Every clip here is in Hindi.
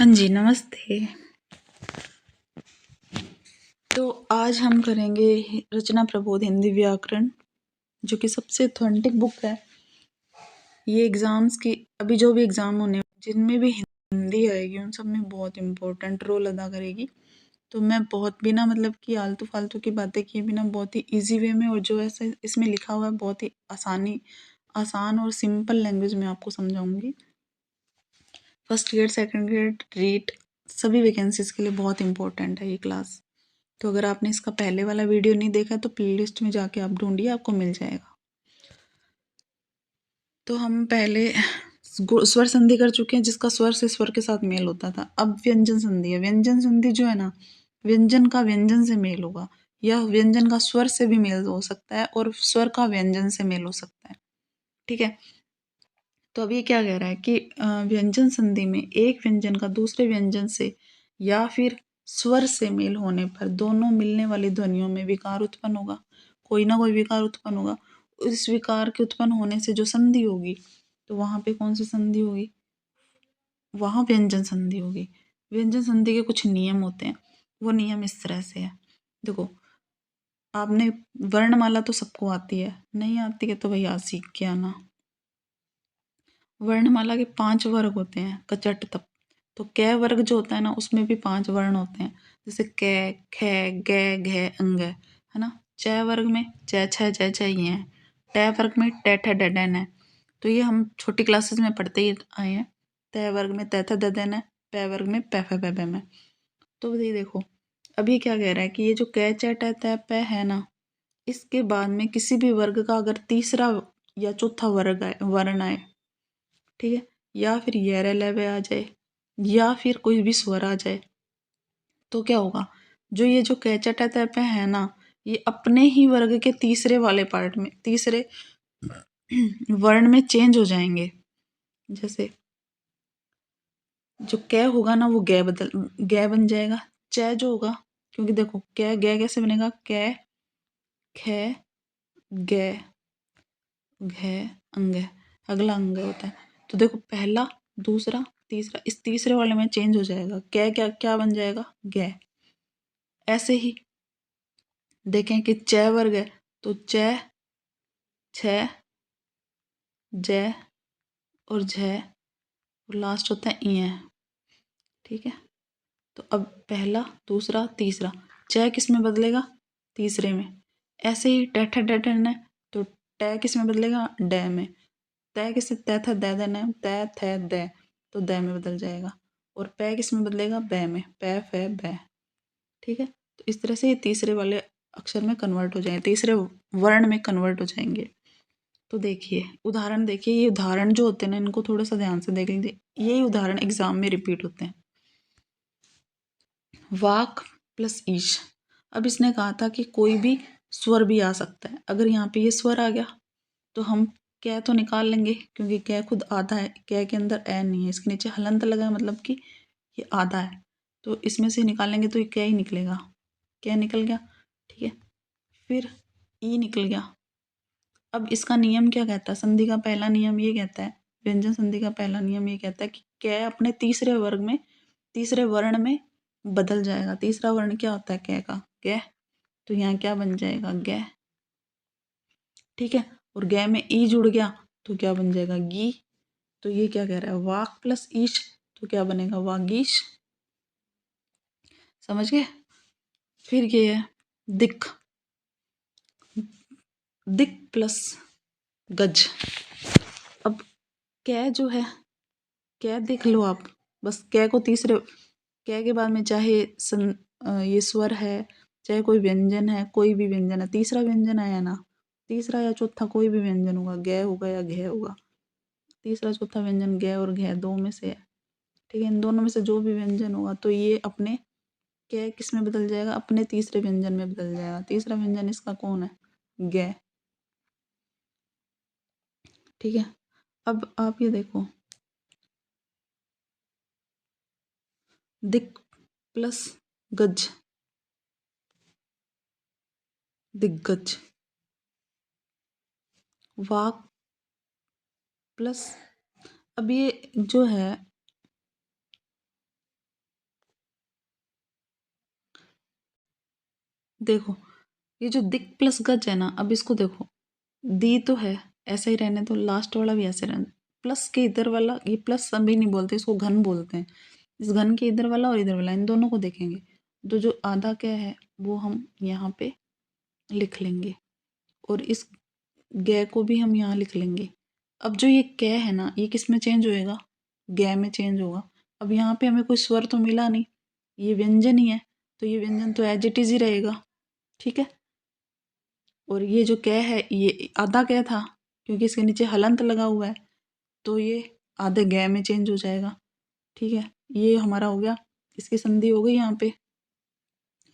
हाँ जी, नमस्ते। तो आज हम करेंगे रचना प्रबोध हिंदी व्याकरण, जो कि सबसे ऑथेंटिक बुक है। ये एग्ज़ाम्स की अभी जो भी एग्ज़ाम होने जिनमें भी हिंदी आएगी उन सब में बहुत इम्पोर्टेंट रोल अदा करेगी। तो मैं बहुत बिना मतलब कि आलतू फालतू की बातें किए बिना बहुत ही ईजी वे में, और जो ऐसे इसमें लिखा हुआ है बहुत ही आसान और सिंपल लैंग्वेज में आपको समझाऊंगी। फर्स्ट ग्रेड, सेकंड ग्रेड, रीट सभी वैकेंसीज के लिए बहुत इंपॉर्टेंट है ये क्लास। तो अगर आपने इसका पहले वाला वीडियो नहीं देखा तो प्लेलिस्ट में जाके आप ढूंढिए, आपको मिल जाएगा। तो हम पहले स्वर संधि कर चुके हैं, जिसका स्वर से स्वर के साथ मेल होता था। अब व्यंजन संधि है। व्यंजन संधि जो है ना, व्यंजन का व्यंजन से मेल होगा, या व्यंजन का स्वर से भी मेल हो सकता है और स्वर का व्यंजन से मेल हो सकता है। ठीक है। तो अब ये क्या कह रहा है कि व्यंजन संधि में एक व्यंजन का दूसरे व्यंजन से या फिर स्वर से मेल होने पर दोनों मिलने वाली ध्वनियों में विकार उत्पन्न होगा। कोई ना कोई विकार उत्पन्न होगा। इस विकार के उत्पन्न होने से जो संधि होगी, तो वहां पे कौन सी संधि होगी? वहां व्यंजन संधि होगी। व्यंजन संधि के कुछ नियम होते हैं। वो नियम इस तरह से है। देखो, आपने वर्णमाला तो सबको आती है, नहीं आती है तो भैया सीख के आना। वर्णमाला के 5 वर्ग होते हैं, कचट तप। तो कै वर्ग जो होता है ना, उसमें भी 5 वर्ण होते हैं, जैसे कै, ख, ग, घ, अंग, है ना। च वर्ग में च, छ, ज, छ ये हैं। ट वर्ग में ट, ठ, ड, डन है। तो ये हम छोटी क्लासेस में पढ़ते ही आए हैं। त वर्ग में त, थ, द, दन है। प वर्ग में प, फ, ब, भ में। तो ये देखो, अभी क्या कह रहा है कि ये जो कै, च, ट, त, प है ना, इसके बाद में किसी भी वर्ग का अगर तीसरा या चौथा वर्ग आए, वर्ण आए, ठीक है, या फिर येरे लेवे आ जाए, या फिर कोई भी स्वर आ जाए, तो क्या होगा? जो ये जो कैचट है है ना, ये अपने ही वर्ग के तीसरे वाले पार्ट में, तीसरे वर्ण में चेंज हो जाएंगे। जैसे जो कै होगा ना, वो गे बन जाएगा। च जो होगा, क्योंकि देखो कै गे कैसे बनेगा? कै, ख, गे, घ, अंग, अगला अंग होता है। तो देखो, पहला, दूसरा, तीसरा, इस तीसरे वाले में चेंज हो जाएगा। कै क्या क्या बन जाएगा? गे। ऐसे ही देखें कि च वर्ग है, तो च, छ, ज और झ, और लास्ट होता है इ। ठीक है। तो अब पहला, दूसरा, तीसरा, च किस में बदलेगा? तीसरे में। ऐसे ही ट, ठ, ड, डन है, तो ट किस में बदलेगा? ड में। त किस, त, थ, द, दन है, त, थ, द, तो द में बदल जाएगा। और प किस में बदलेगा? ब में। प, फ, ब। ठीक है। तो इस तरह से ये तीसरे वाले अक्षर में कन्वर्ट हो जाएंगे, तीसरे वर्ण में कन्वर्ट हो जाएंगे। तो देखिए उदाहरण, देखिए ये उदाहरण जो होते हैं ना, इनको थोड़ा सा ध्यान से देख लीजिए। यही उदाहरण एग्जाम में रिपीट होते हैं। वाक प्लस ईश। अब इसने कहा था कि कोई भी स्वर भी आ सकता है। अगर यहाँ पे ये स्वर आ गया तो हम कै तो निकाल लेंगे, क्योंकि कै खुद आधा है, कै के अंदर ए नहीं है, इसके नीचे हलंत लगा है, मतलब कि ये आधा है। तो इसमें से निकालेंगे तो ये कै ही निकलेगा। कै निकल गया। ठीक है। फिर ई निकल गया। अब इसका नियम क्या कहता है? संधि का पहला नियम ये कहता है, व्यंजन संधि का पहला नियम ये कहता है कि कै अपने तीसरे वर्ग में, तीसरे वर्ण में बदल जाएगा। तीसरा वर्ण क्या होता है? कै का, कै। तो यहाँ क्या बन जाएगा? कै। ठीक है। और कै में ई जुड़ गया तो क्या बन जाएगा? गी। तो ये क्या कह रहा है? वाक प्लस ईश, तो क्या बनेगा? वागीश। समझ गए? फिर ये है दिक। दिक प्लस गज। अब कै जो है, कै देख लो आप, बस कै को तीसरे, कै के बाद में चाहे ये स्वर है, चाहे कोई व्यंजन है, कोई भी व्यंजन है, तीसरा व्यंजन आया ना, तीसरा या चौथा कोई भी व्यंजन होगा, ग होगा या घ होगा। तीसरा चौथा व्यंजन ग और घ दो में से है। ठीक है। इन दोनों में से जो भी व्यंजन होगा तो ये अपने कै किस में बदल जाएगा? अपने तीसरे व्यंजन में बदल जाएगा। तीसरा व्यंजन इसका कौन है? ग। ठीक है। अब आप ये देखो, दिक प्लस गज, दिग्गज। वाक प्लस, अब ये जो है देखो ये जो दिक प्लस गज है ना, अब इसको देखो, दी तो है, ऐसा ही रहने तो लास्ट वाला भी ऐसे रहने, प्लस के इधर वाला, ये प्लस सभी नहीं बोलते, इसको घन बोलते हैं। इस घन के इधर वाला और इधर वाला, इन दोनों को देखेंगे तो जो आधा क्या है वो हम यहाँ पे लिख लेंगे, और इस गे को भी हम यहाँ लिख लेंगे। अब जो ये कै है ना, ये किस में चेंज होएगा, गे में चेंज होगा। अब यहाँ पे हमें कोई स्वर तो मिला नहीं, ये व्यंजन ही है, तो ये व्यंजन तो एज इट इज ही रहेगा, ठीक है। और ये जो कै है ये आधा कै था, क्योंकि इसके नीचे हलंत लगा हुआ है, तो ये आधे गे में चेंज हो जाएगा, ठीक है। ये हमारा हो गया, इसकी संधि हो गई यहाँ पे।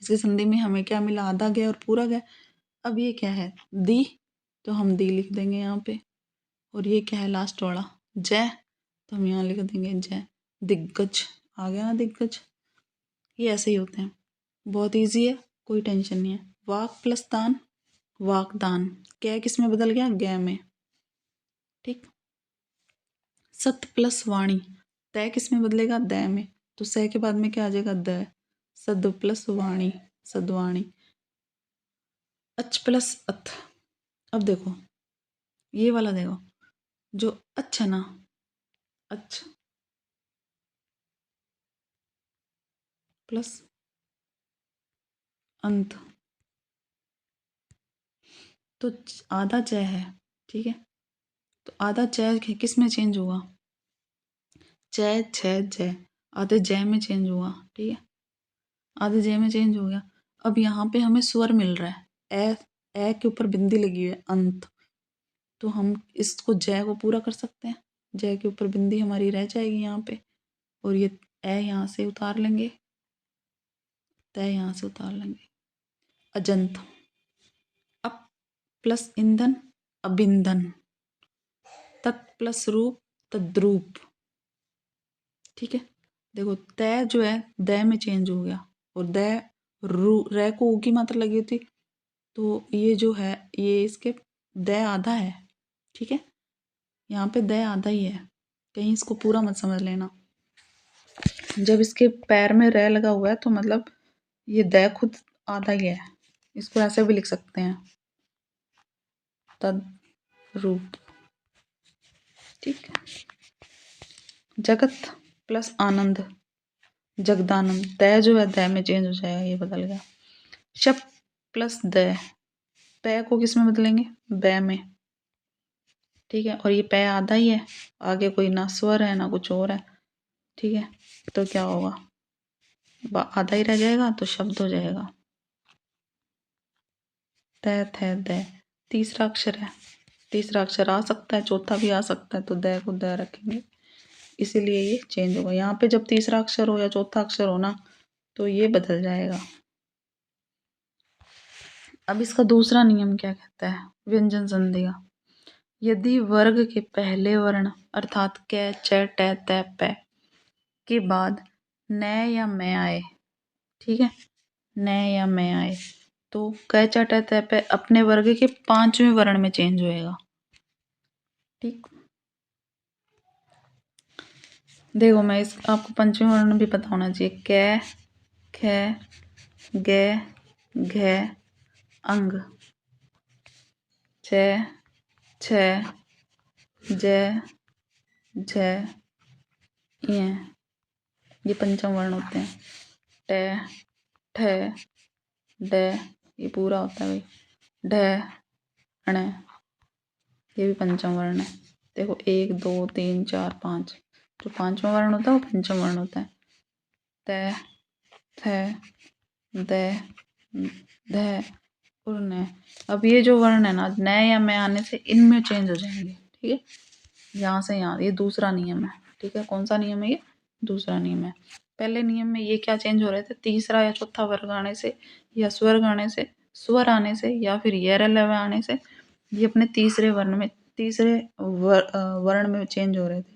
इसकी संधि में हमें क्या मिला, आधा गे और पूरा गे। अब ये क्या है, दी, तो हम दी लिख देंगे यहाँ पे। और ये क्या है लास्ट वाला, जय, तो हम यहाँ लिख देंगे जय। दिग्गज आ गया ना, दिग्गज। ये ऐसे ही होते हैं, बहुत इजी है, कोई टेंशन नहीं है। वाक प्लस दान, वाकदान। क्या किस में बदल गया, गे में, ठीक। सत प्लस वाणी, तय किस में बदलेगा, दै में, तो स के बाद में क्या आ जाएगा, द। सद प्लस वाणी, सदवाणी। अच प्लस अथ, अब देखो ये वाला देखो, जो अच है ना, अच प्लस अंत, तो आधा च है, ठीक है। तो आधा च किस में चेंज होगा, च छ जय, आधे जय में चेंज होगा, ठीक है। आधे जय में चेंज हो गया। अब यहाँ पे हमें स्वर मिल रहा है, ए के ऊपर बिंदी लगी हुई है, अंत, तो हम इसको जय को पूरा कर सकते हैं। जय के ऊपर बिंदी हमारी रह जाएगी यहाँ पे, और ये ए यहाँ से उतार लेंगे, तय यहाँ से उतार लेंगे। अजंत, अप प्लस ईंधन, अबिंधन। तत् प्लस रूप, तद्रूप, ठीक है। देखो तय जो है द में चेंज हो गया, और द रू रे को ऊ की मात्रा लगी थी, तो ये जो है ये इसके द आधा है, ठीक है। यहाँ पे द आधा ही है, कहीं इसको पूरा मत समझ लेना। जब इसके पैर में रे लगा हुआ है तो मतलब ये द खुद आधा ही है, इसको ऐसे भी लिख सकते हैं, तद रूप, ठीक है। जगत प्लस आनंद, जगदानंद। द जो है द में चेंज हो जाएगा, ये बदल गया। शप प्लस द, पै को किस में बदलेंगे, बै में, ठीक है। और ये पै आधा ही है, आगे कोई ना स्वर है ना कुछ और है, ठीक है। तो क्या होगा, आधा ही रह जाएगा, तो शब्द हो जाएगा तैथ है द। तीसरा अक्षर है, तीसरा अक्षर आ सकता है, चौथा भी आ सकता है, तो द को द रखेंगे, इसीलिए ये चेंज होगा। यहाँ पे जब तीसरा अक्षर हो या चौथा अक्षर हो ना, तो ये बदल जाएगा। अब इसका दूसरा नियम क्या कहता है, व्यंजन संधि का। यदि वर्ग के पहले वर्ण अर्थात कै च ट त प के बाद न या मैं आए, ठीक है, न या मैं आए, तो कै च ट त प अपने वर्ग के पांचवें वर्ण में चेंज होएगा, ठीक। देखो मैं इस आपको पंचमी वर्ण भी पता होना चाहिए, कै ख गे घे अंग, छ छ जय झ ये पंचम वर्ण होते हैं। ट ठ ड ये पूरा होता है भाई, ढ अण ये भी पंचम वर्ण है। देखो 1 2 3 4 5, जो पांचवा वर्ण होता है वो पंचम वर्ण होता है। त थ द ध और न। अब ये जो वर्ण है ना, न या मैं आने से इनमें चेंज हो जाएंगे, ठीक है। यहाँ से यहाँ, ये दूसरा नियम है, ठीक है। कौन सा नियम है ये, दूसरा नियम है। पहले नियम में ये क्या चेंज हो रहे थे, तीसरा या चौथा वर्ग आने से, या स्वर्ग आने से, स्वर आने से, या फिर यरलव आने से, ये अपने तीसरे वर्ण में, तीसरे वर्ण में चेंज हो रहे थे।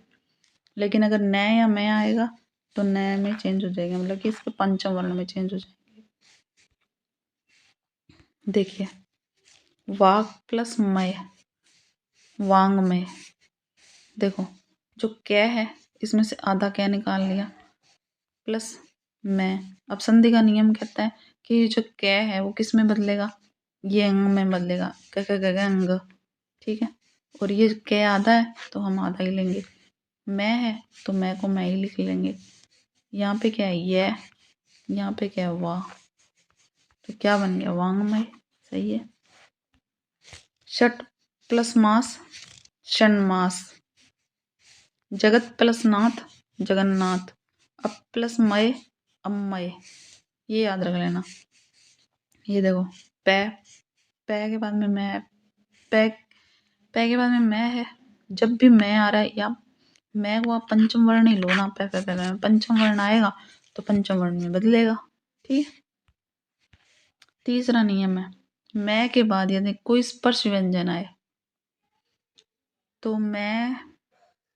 लेकिन अगर न या मैं आएगा तो न में चेंज हो जाएगा, मतलब कि इसके पंचम वर्ण में चेंज हो जाएंगे। देखिए वाक प्लस मय, वांगमय। देखो जो कै है इसमें से आधा कै निकाल लिया, प्लस मैं। अब संधि का नियम कहता है कि ये जो कै है वो किस में बदलेगा, ये अंग में बदलेगा, क क ग ग अंग, ठीक है। और ये कै आधा है तो हम आधा ही लेंगे, मैं है तो मैं को मैं ही लिख लेंगे। यहाँ पे क्या है ये, यहाँ पे क्या है वाह, तो क्या बन गया वांग्मय, सही है। षट प्लस मास षण्मास, जगत प्लस नाथ जगन्नाथ, अप प्लस मय अमय, ये याद रख लेना। ये देखो पै, पै के बाद में मैं, पै पै के बाद में मैं है, जब भी मैं आ रहा है या मैं को आप पंचम वर्ण ही लो ना, पै पै पै में पंचम वर्ण आएगा तो पंचम वर्ण में बदलेगा, ठीक है। तीसरा नियम है, मैं के बाद यदि कोई स्पर्श व्यंजन आए तो मैं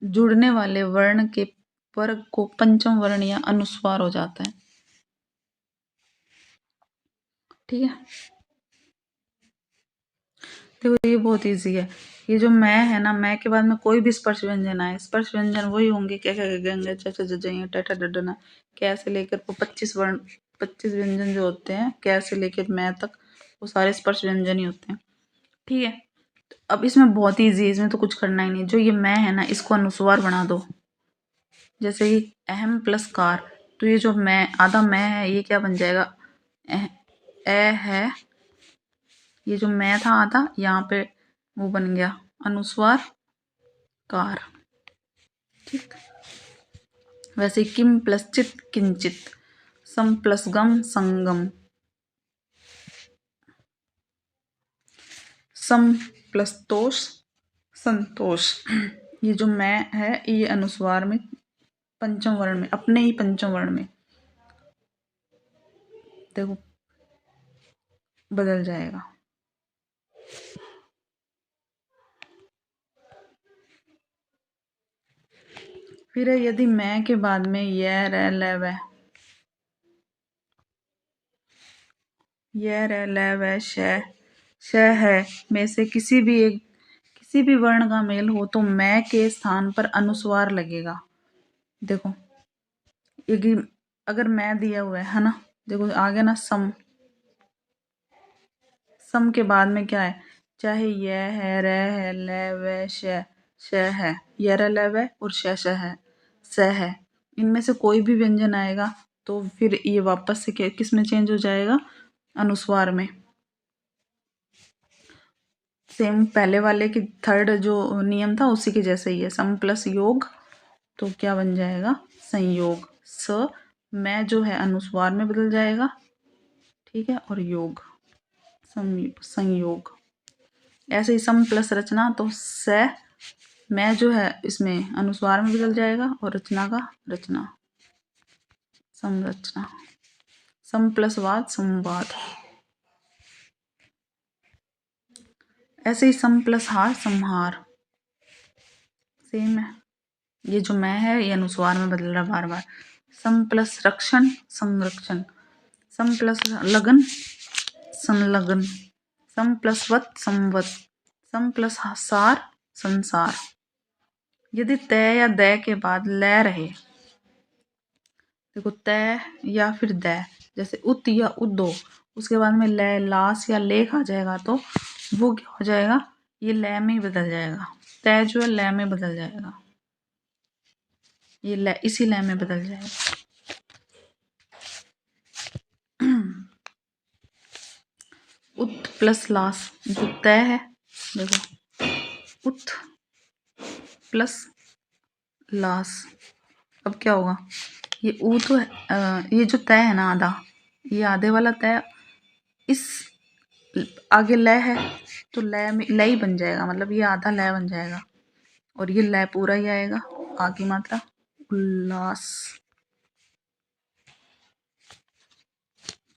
जुड़ने वाले वर्ण के वर्ग को पंचम वर्ण या अनुस्वार हो जाता है, ठीक है। देखो ये बहुत इजी है, ये जो मैं है ना, मैं के बाद में कोई भी स्पर्श व्यंजन आए, स्पर्श व्यंजन वही होंगे क्या क्या गंगे ट कैसे लेकर वो 25 वर्ण 25 व्यंजन जो होते हैं कैसे लेकर मैं तक, वो सारे स्पर्श व्यंजन ही होते हैं, ठीक है। अब इसमें बहुत ईजी है, इसमें तो कुछ करना ही नहीं, जो ये मैं है ना इसको अनुस्वार बना दो, जैसे कि अहम प्लस कार, तो ये जो मैं आधा मैं है ये क्या बन जाएगा ए है, ये जो मैं था आधा यहाँ पे वो बन गया अनुस्वार कार, ठीक। वैसे किम प्लस चित किंचित, सम प्लस गम संगम, सम प्लस तोष संतोष, ये जो मैं है ये अनुस्वार में पंचम वर्ण में, अपने ही पंचम वर्ण में देखो बदल जाएगा। फिर यदि मैं के बाद में यह रह ल वह, यह रह ल वह श है में से किसी भी वर्ण का मेल हो तो मैं के स्थान पर अनुस्वार लगेगा। देखो यदि अगर मैं दिया हुआ है ना, देखो आगे ना सम, सम के बाद में क्या है, चाहे यह है रह है ल व श है, य र ल व और श है स है, इनमें से कोई भी व्यंजन आएगा तो फिर ये वापस से किस में चेंज हो जाएगा, अनुस्वार में। सेम पहले वाले की थर्ड जो नियम था उसी के जैसे ही है, सम प्लस योग तो क्या बन जाएगा संयोग, स मैं जो है अनुस्वार में बदल जाएगा, ठीक है, और योग संयोग। ऐसे ही सम प्लस रचना तो स मैं जो है इसमें अनुस्वार में बदल जाएगा और रचना का रचना संरचना, सम प्लस वाद संवाद। ऐसे ही सम प्लस हार संहार, सेम है, ये जो मैं है ये अनुस्वार में बदल रहा बार बार। सम प्लस रक्षण संरक्षण, सम प्लस लगन संलग्न, सम प्लस वत संवत, सम प्लस सार संसार। यदि तय या द के बाद ल रहे, देखो तय या फिर द, जैसे उत या उद्दो, उसके बाद में ल लास या लेख आ जाएगा तो वो क्या हो जाएगा, ये ल में ही बदल जाएगा, तय जो है ल में बदल जाएगा, ये ल इसी ल में बदल जाएगा। उत प्लस लास जो तय है, देखो उत प्लस लास, अब क्या होगा, ये ऊ तो ये जो तय है ना आधा, ये आधे वाला तय इस आगे ल है तो ल में ल ही बन जाएगा, मतलब ये आधा ल बन जाएगा और ये ल पूरा ही आएगा, आगे मात्रा उल्लास,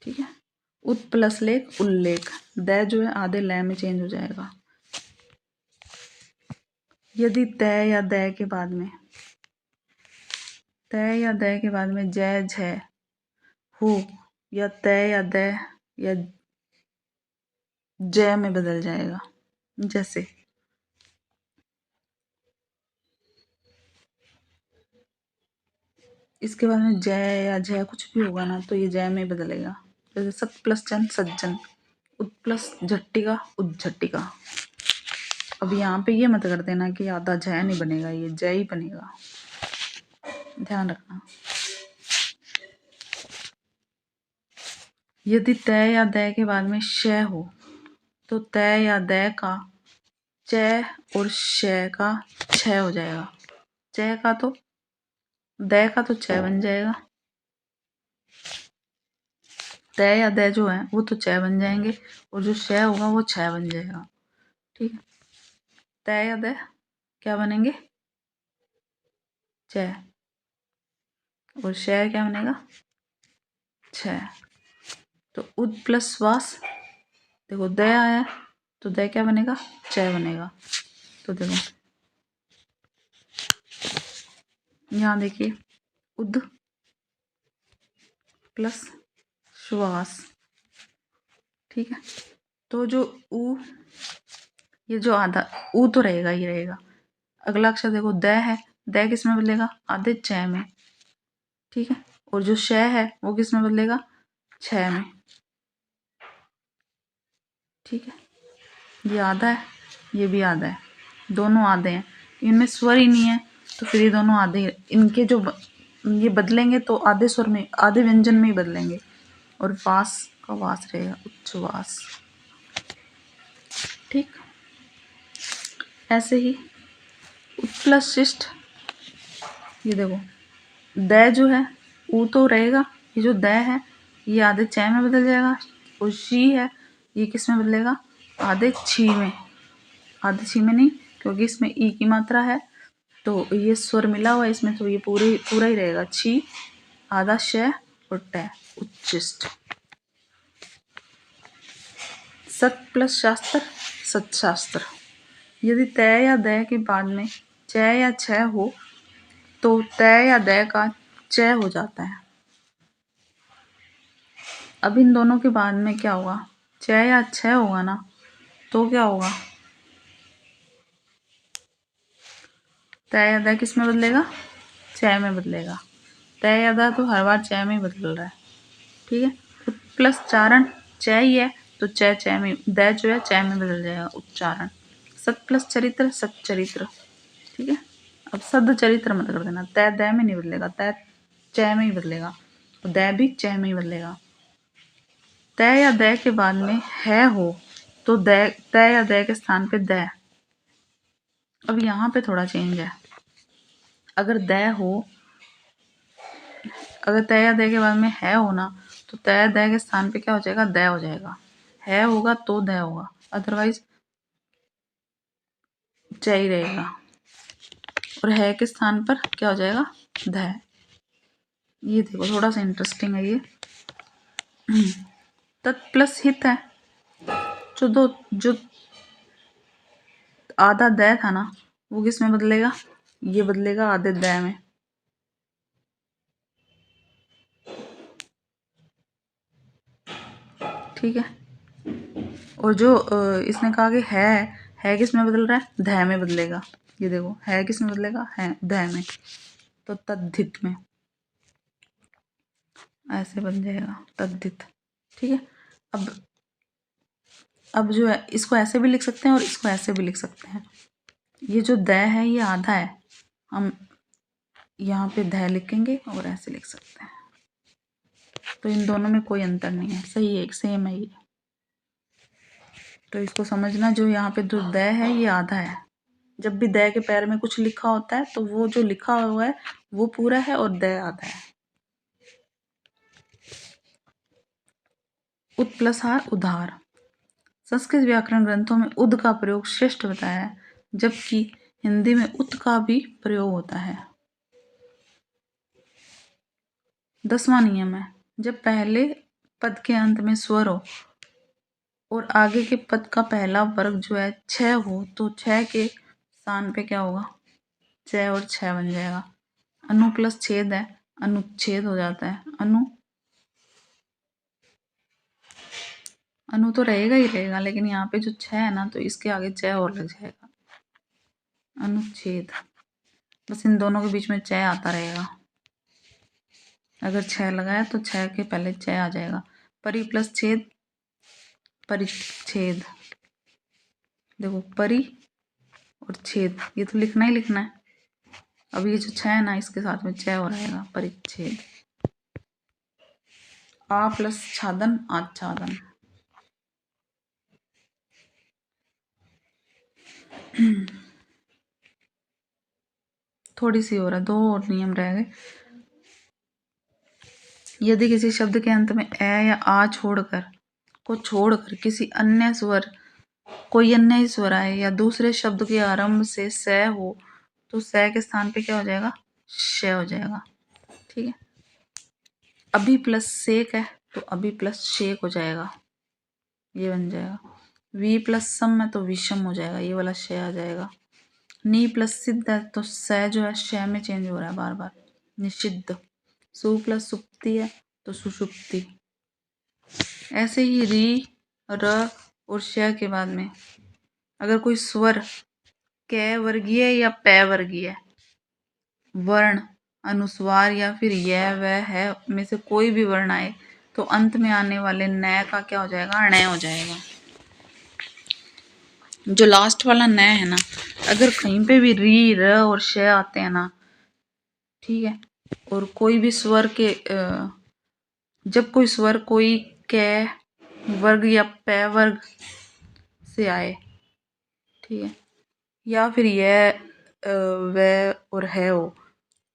ठीक है। उत प्लस लेख उल्लेख, द जो है आधे ल में चेंज हो जाएगा। यदि तय या द के बाद में, तय या द के बाद में जय झ हो या तय या द या जय में बदल जाएगा, जैसे इसके बाद में जय या जय कुछ भी होगा ना तो ये जय में बदलेगा, जैसे सत प्लस जन सज्जन, उद प्लस झट्टिका उज्झट्टिका। अब यहाँ पे ये मत कर देना कि आधा जय नहीं बनेगा, ये जय ही बनेगा, ध्यान रखना। यदि तय या दय के बाद में श हो तो तय या दय का च और श का छ हो जाएगा। च का तो दय का तो छ बन जाएगा, तय या दय जो है वो तो छ बन जाएंगे और जो श होगा वो छ बन जाएगा। ठीक है, तय या दय क्या बनेंगे, छ, और श क्या बनेगा, छ। तो उद प्लस वास, देखो दय आया तो दय क्या बनेगा, च बनेगा। तो देखो यहाँ देखिए, उद प्लस श्वास। ठीक है, तो जो उ, ये जो आधा उ तो रहेगा ही रहेगा। अगला अक्षर देखो द है, द किस में बदलेगा, आधे च में। ठीक है, और जो श है वो किस में बदलेगा, छ में। ठीक है, ये आधा है, ये भी आधा है, दोनों आधे हैं, इनमें स्वर ही नहीं है तो फिर ये दोनों आधे हैं। इनके जो ये बदलेंगे तो आधे स्वर में, आधे व्यंजन में ही बदलेंगे, और वास का वास रहेगा, उच्छ्वास। ठीक, ऐसे ही प्लस शिष्ट, ये देखो द जो है ऊ तो रहेगा, ये जो द है ये आधे च में बदल जाएगा, और शी है ये किस में बदलेगा, आधे छी में। आधे छी में नहीं, क्योंकि इसमें ई की मात्रा है तो ये स्वर मिला हुआ है इसमें, तो ये पूरा ही रहेगा, छी आधा श और ट, उच्चिष्ट। सत प्लस शास्त्र सत्शास्त्र। यदि तय या दय के बाद में च या छ हो तो तय या दय का च हो जाता है। अब इन दोनों के बाद में क्या होगा, च या छ होगा ना, तो क्या होगा, तय या दय किस में बदलेगा, च में बदलेगा। तय या दय तो हर बार च में ही बदल रहा है। ठीक है, प्लस चारण च ही है तो च में, द जो है च में बदल जाएगा, उच्चारण। सत प्लस चरित्र सच्चरित्र। ठीक है, अब सद चरित्र मत कर देना, तय द में नहीं बदलेगा, तय च में ही बदलेगा, और द भी च में ही बदलेगा। तय या दय के बाद में है हो तो तय या दय के स्थान पे द। अब यहाँ पे थोड़ा चेंज है, अगर द हो, अगर तय या दय के बाद में है हो ना, तो तय दय के स्थान पे क्या हो जाएगा, द हो जाएगा। है होगा तो द होगा, अदरवाइज च ही रहेगा, और है के स्थान पर क्या हो जाएगा, ध। ये देखो थोड़ा सा इंटरेस्टिंग है ये। तत् प्लस हित है, जो आधा द था ना वो किस में बदलेगा, ये बदलेगा आधे द में। ठीक है, और जो इसने कहा कि है किस में बदल रहा है, ध में बदलेगा। ये देखो है किस में बदलेगा, है ध में, तो तद्धित में ऐसे बन जाएगा, तद्धित। ठीक है, अब जो है इसको ऐसे भी लिख सकते हैं और इसको ऐसे भी लिख सकते हैं। ये जो द है ये आधा है, हम यहाँ पे ध लिखेंगे और ऐसे लिख सकते हैं, तो इन दोनों में कोई अंतर नहीं है, सही है, एक सेम है ये। तो इसको समझना, जो यहाँ पे जो द है ये आधा है। जब भी द के पैर में कुछ लिखा होता है तो वो जो लिखा हुआ है वो पूरा है और द आधा है। उद प्लस हार उधार। संस्कृत व्याकरण ग्रंथों में उद का प्रयोग श्रेष्ठ बताया है, जबकि हिंदी में उत का भी प्रयोग होता है। 10वां नियम है, जब पहले पद के अंत में स्वर हो और आगे के पद का पहला वर्ग जो है छ हो तो छ के स्थान पे क्या होगा, छ और छ बन जाएगा। अनु प्लस छेद है, अनुच्छेद हो जाता है। अनु तो रहेगा ही रहेगा, लेकिन यहाँ पे जो छ है ना तो इसके आगे छ और लग जाएगा, अनुच्छेद। बस इन दोनों के बीच में छ आता रहेगा, अगर छ लगाया तो छ के पहले छ आ जाएगा। परि प्लस छेद परिच्छेद। देखो परि और छेद, ये तो लिखना ही लिखना है। अब ये जो छह है ना, इसके साथ में छह हो रहेगा, परिच्छेद। आ प्लस छादन आच्छादन। थोड़ी सी हो रहा है, 2 और नियम रह गए। यदि किसी शब्द के अंत में ए या आ छोड़कर किसी अन्य स्वर, कोई अन्य स्वर आए या दूसरे शब्द के आरंभ से स हो, तो स के स्थान पे क्या हो जाएगा, श हो जाएगा। ठीक है। अभी प्लस सेक है तो अभी प्लस शेक हो जाएगा, ये बन जाएगा। वी प्लस सम है तो विषम हो जाएगा, ये वाला श आ जाएगा। नी प्लस सिद्ध है तो स जो है श में चेंज हो रहा है बार बार, निषिद्ध। सु प्लस सुप्ति है तो सुषुप्ति। ऐसे ही री, र और श के बाद में अगर कोई स्वर क वर्गीय या पै वर्गीय वर्ण, अनुस्वार या फिर यह वह है में से कोई भी वर्ण आए तो अंत में आने वाले न का क्या हो जाएगा, ण हो जाएगा। जो लास्ट वाला न है ना, अगर कहीं पे भी री, र और श आते हैं ना, ठीक है, और कोई भी स्वर के जब कोई स्वर कोई क वर्ग या पै वर्ग से आए, ठीक है, या फिर यह वह और है हो,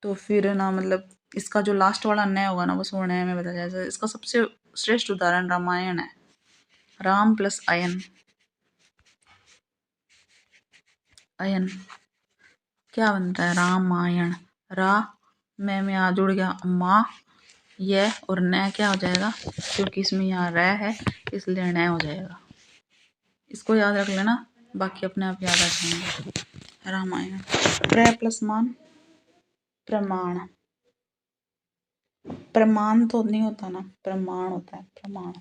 तो फिर ना मतलब इसका जो लास्ट वाला न होगा ना, बस वो न में बदल जाएगा। इसका सबसे श्रेष्ठ उदाहरण रामायण है। राम प्लस अयन, अयन क्या बनता है, रामायण। रा में आ जुड़ गया, माँ, यह और न क्या हो जाएगा, क्योंकि इसमें यहाँ र है इसलिए न हो जाएगा। इसको याद रख लेना, बाकी अपने आप याद आ जाएंगे। रामायण। प्र प्लस मान प्रमाण। प्रमाण तो नहीं होता ना, प्रमाण होता है, प्रमाण।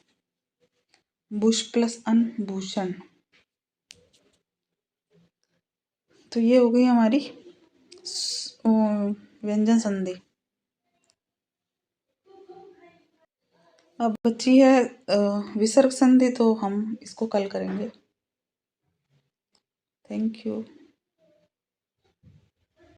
बुश प्लस अन भूषण। तो ये हो गई हमारी व्यंजन संधि। अब बची है विसर्ग संधि, तो हम इसको कल करेंगे। Thank you.